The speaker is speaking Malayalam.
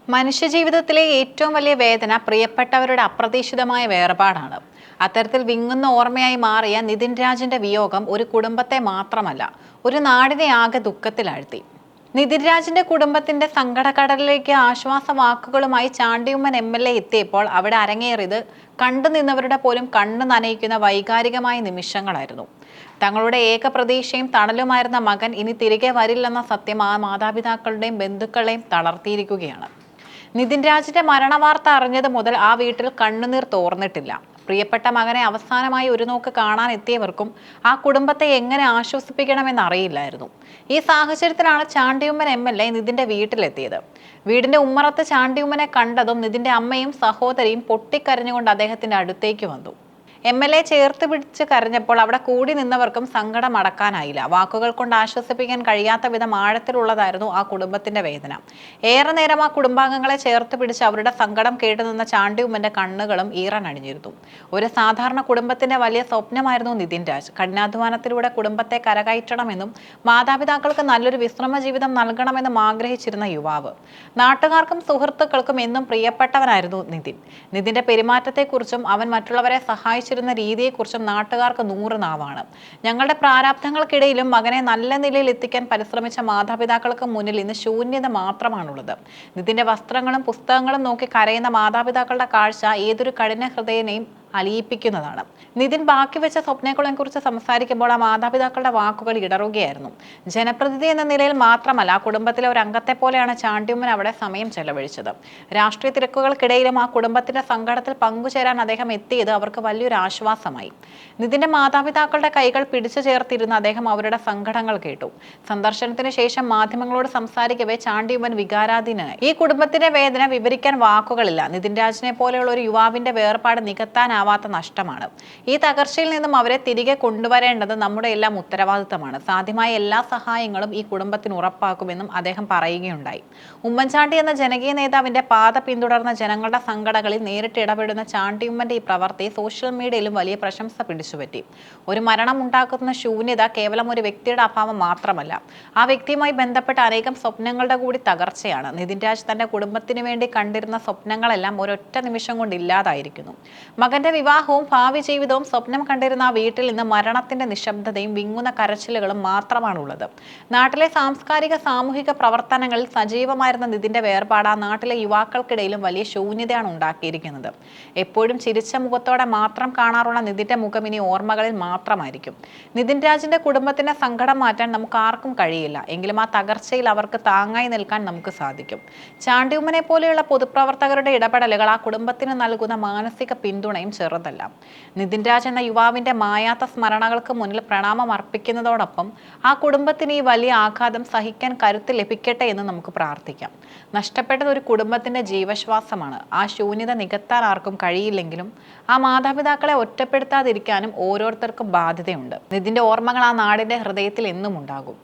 മനുഷ്യജീവിതത്തിലെ ഏറ്റവും വലിയ വേദന പ്രിയപ്പെട്ടവരുടെ അപ്രതീക്ഷിതമായ വേർപാടാണ്. അത്തരത്തിൽ വിങ്ങുന്ന ഓർമ്മയായി മാറിയ നിതിൻ രാജിന്റെ വിയോഗം ഒരു കുടുംബത്തെ മാത്രമല്ല, ഒരു നാടിനെ ആകെ ദുഃഖത്തിലാഴ്ത്തി. നിതിൻ രാജിന്റെ കുടുംബത്തിന്റെ സങ്കടക്കടലിലേക്ക് ആശ്വാസ വാക്കുകളുമായി ചാണ്ടിയുമ്മൻ MLA എത്തിയപ്പോൾ അവിടെ അരങ്ങേറിയത് കണ്ടുനിന്നവരുടെ പോലും കണ്ണു നനയിക്കുന്ന വൈകാരികമായ നിമിഷങ്ങളായിരുന്നു. തങ്ങളുടെ ഏക പ്രതീക്ഷയും തണലുമായിരുന്ന മകൻ ഇനി തിരികെ വരില്ലെന്ന സത്യം ആ മാതാപിതാക്കളുടെയും ബന്ധുക്കളെയും തളർത്തിയിരിക്കുകയാണ്. നിതിൻ രാജിന്റെ മരണവാർത്ത അറിഞ്ഞത് മുതൽ ആ വീട്ടിൽ കണ്ണുനീർ തോർന്നിട്ടില്ല. പ്രിയപ്പെട്ട മകനെ അവസാനമായി ഒരു നോക്ക് കാണാൻ എത്തിയവർക്കും ആ കുടുംബത്തെ എങ്ങനെ ആശ്വസിപ്പിക്കണമെന്ന് അറിയില്ലായിരുന്നു. ഈ സാഹചര്യത്തിലാണ് ചാണ്ടിയുമ്മൻ MLA നിതിന്റെ വീട്ടിലെത്തിയത്. വീടിന്റെ ഉമ്മറത്ത് ചാണ്ടിയുമ്മനെ കണ്ടതും നിതിന്റെ അമ്മയും സഹോദരിയും പൊട്ടിക്കരഞ്ഞുകൊണ്ട് അദ്ദേഹത്തിന്റെ അടുത്തേക്ക് വന്നു. MLA ചേർത്ത് പിടിച്ച് കരഞ്ഞപ്പോൾ അവിടെ കൂടി നിന്നവർക്കും സങ്കടം അടക്കാനായില്ല. വാക്കുകൾ കൊണ്ട് ആശ്വസിപ്പിക്കാൻ കഴിയാത്ത വിധം ആഴത്തിലുള്ളതായിരുന്നു ആ കുടുംബത്തിന്റെ വേദന. ഏറെ നേരം ആ കുടുംബാംഗങ്ങളെ ചേർത്ത് പിടിച്ച് അവരുടെ സങ്കടം കേട്ടുനിന്ന ചാണ്ടിയുമ്മന്റെ കണ്ണുകളും ഈറനണിഞ്ഞിരുന്നു. ഒരു സാധാരണ കുടുംബത്തിന്റെ വലിയ സ്വപ്നമായിരുന്നു നിതിൻ രാജ്. കഠിനാധ്വാനത്തിലൂടെ കുടുംബത്തെ കരകയറ്റണമെന്നും മാതാപിതാക്കൾക്ക് നല്ലൊരു വിശ്രമ ജീവിതം നൽകണമെന്നും ആഗ്രഹിച്ചിരുന്ന യുവാവ്. നാട്ടുകാർക്കും സുഹൃത്തുക്കൾക്കും എന്നും പ്രിയപ്പെട്ടവനായിരുന്നു നിതിൻ. നിതിന്റെ പെരുമാറ്റത്തെക്കുറിച്ചും അവൻ മറ്റുള്ളവരെ സഹായിച്ചു രീതിയെക്കുറിച്ചും നാട്ടുകാർക്ക് 100 നാവാണ്. ഞങ്ങളുടെ പ്രാരാബ്ധങ്ങൾക്കിടയിലും മകനെ നല്ല നിലയിൽ എത്തിക്കാൻ പരിശ്രമിച്ച മാതാപിതാക്കൾക്ക് മുന്നിൽ ഇന്ന് ശൂന്യത മാത്രമാണുള്ളത്. നിതിന്റെ വസ്ത്രങ്ങളും പുസ്തകങ്ങളും നോക്കി കരയുന്ന മാതാപിതാക്കളുടെ കാഴ്ച ഏതൊരു കഠിന ഹൃദയനെയും അലിയിപ്പിക്കുന്നതാണ്. നിതിൻ ബാക്കി വെച്ച സ്വപ്നങ്ങളെ കുറിച്ച് സംസാരിക്കുമ്പോൾ ആ മാതാപിതാക്കളുടെ വാക്കുകൾ ഇടറുകയായിരുന്നു. ജനപ്രതിനിധി എന്ന നിലയിൽ മാത്രമല്ല, ആ കുടുംബത്തിലെ ഒരു അംഗത്തെ പോലെയാണ് ചാണ്ടിയുമ്മൻ അവിടെ സമയം ചെലവഴിച്ചത്. രാഷ്ട്രീയ തിരക്കുകൾക്കിടയിലും ആ കുടുംബത്തിന്റെ സങ്കടത്തിൽ പങ്കുചേരാൻ അദ്ദേഹം എത്തിയത് അവർക്ക് വലിയൊരു ആശ്വാസമായി. നിതിന്റെ മാതാപിതാക്കളുടെ കൈകൾ പിടിച്ചു ചേർത്തിരുന്ന അദ്ദേഹം അവരുടെ സങ്കടങ്ങൾ കേട്ടു. സന്ദർശനത്തിന് ശേഷം മാധ്യമങ്ങളോട് സംസാരിക്കവേ ചാണ്ടിയുമ്മൻ വികാരാധീനനായി. ഈ കുടുംബത്തിന്റെ വേദന വിവരിക്കാൻ വാക്കുകളില്ല. നിതിൻ രാജിനെ പോലെയുള്ള ഒരു യുവാവിന്റെ വേർപാട് നികത്താനാവാത്ത നഷ്ടമാണ്. ഈ തകർച്ചയിൽ നിന്നും അവരെ തിരികെ കൊണ്ടുവരേണ്ടത് നമ്മുടെ എല്ലാം ഉത്തരവാദിത്തമാണ്. സാധ്യമായ എല്ലാ സഹായങ്ങളും ഈ കുടുംബത്തിന് ഉറപ്പാക്കുമെന്നും അദ്ദേഹം പറയുകയുണ്ടായി. ഉമ്മൻചാണ്ടി എന്ന ജനകീയ നേതാവിന്റെ പാത പിന്തുടർന്ന ജനങ്ങളുടെ സങ്കടങ്ങളിൽ നേരിട്ട് ഇടപെടുന്ന ചാണ്ടിയുമ്മന്റെ ഈ പ്രവൃത്തി സോഷ്യൽ മീഡിയയിലും വലിയ പ്രശംസ പിടിച്ചുപറ്റി. ഒരു മരണം ഉണ്ടാക്കുന്ന ശൂന്യത കേവലം ഒരു വ്യക്തിയുടെ അഭാവം മാത്രമല്ല, ആ വ്യക്തിയുമായി ബന്ധപ്പെട്ട അനേകം സ്വപ്നങ്ങളുടെ കൂടി തകർച്ചയാണ്. നിതിൻ രാജ് തന്റെ കുടുംബത്തിന് വേണ്ടി കണ്ടിരുന്ന സ്വപ്നങ്ങളെല്ലാം ഒരൊറ്റ നിമിഷം കൊണ്ട് ഇല്ലാതായിരിക്കുന്നു. മകന്റെ വിവാഹവും ഭാവി ജീവിതവും സ്വപ്നം കണ്ടിരുന്ന ആ വീട്ടിൽ നിന്ന് മരണത്തിന്റെ നിശബ്ദതയും വിങ്ങുന്ന കരച്ചിലുകളും മാത്രമാണുള്ളത്. നാട്ടിലെ സാംസ്കാരിക സാമൂഹിക പ്രവർത്തനങ്ങളിൽ സജീവമായിരുന്ന നിതിന്റെ വേർപാട് ആ നാട്ടിലെ യുവാക്കൾക്കിടയിലും വലിയ ശൂന്യതയാണ് ഉണ്ടാക്കിയിരിക്കുന്നത്. എപ്പോഴും ചിരിച്ച മുഖത്തോടെ മാത്രം കാണാറുള്ള നിതിന്റെ മുഖം ഇനി ഓർമ്മകളിൽ മാത്രമായിരിക്കും. നിതിൻ രാജിന്റെ കുടുംബത്തിന്റെ സങ്കടം മാറ്റാൻ നമുക്ക് ആർക്കും കഴിയില്ല. എങ്കിലും ആ തകർച്ചയിൽ അവർക്ക് താങ്ങായി നിൽക്കാൻ നമുക്ക് സാധിക്കും. ചാണ്ടിയുമ്മനെ പോലെയുള്ള പൊതുപ്രവർത്തകരുടെ ഇടപെടലുകൾ ആ കുടുംബത്തിന് നൽകുന്ന മാനസിക പിന്തുണയും ചെറുതല്ല. നിതിൻ രാജ് എന്ന യുവാവിന്റെ മായാത്ത സ്മരണകൾക്ക് മുന്നിൽ പ്രണാമം അർപ്പിക്കുന്നതോടൊപ്പം ആ കുടുംബത്തിന് ഈ വലിയ ആഘാതം സഹിക്കാൻ കരുത്ത് ലഭിക്കട്ടെ എന്ന് നമുക്ക് പ്രാർത്ഥിക്കാം. നഷ്ടപ്പെട്ടത് ഒരു കുടുംബത്തിന്റെ ജീവശ്വാസമാണ്. ആ ശൂന്യത നികത്താൻ ആർക്കും കഴിയില്ലെങ്കിലും ആ മാതാപിതാക്കളെ ഒറ്റപ്പെടുത്താതിരിക്കാനും ഓരോരുത്തർക്കും ബാധ്യതയുണ്ട്. നിതിന്റെ ഓർമ്മകൾ ആ നാടിന്റെ ഹൃദയത്തിൽ എന്നും ഉണ്ടാകും.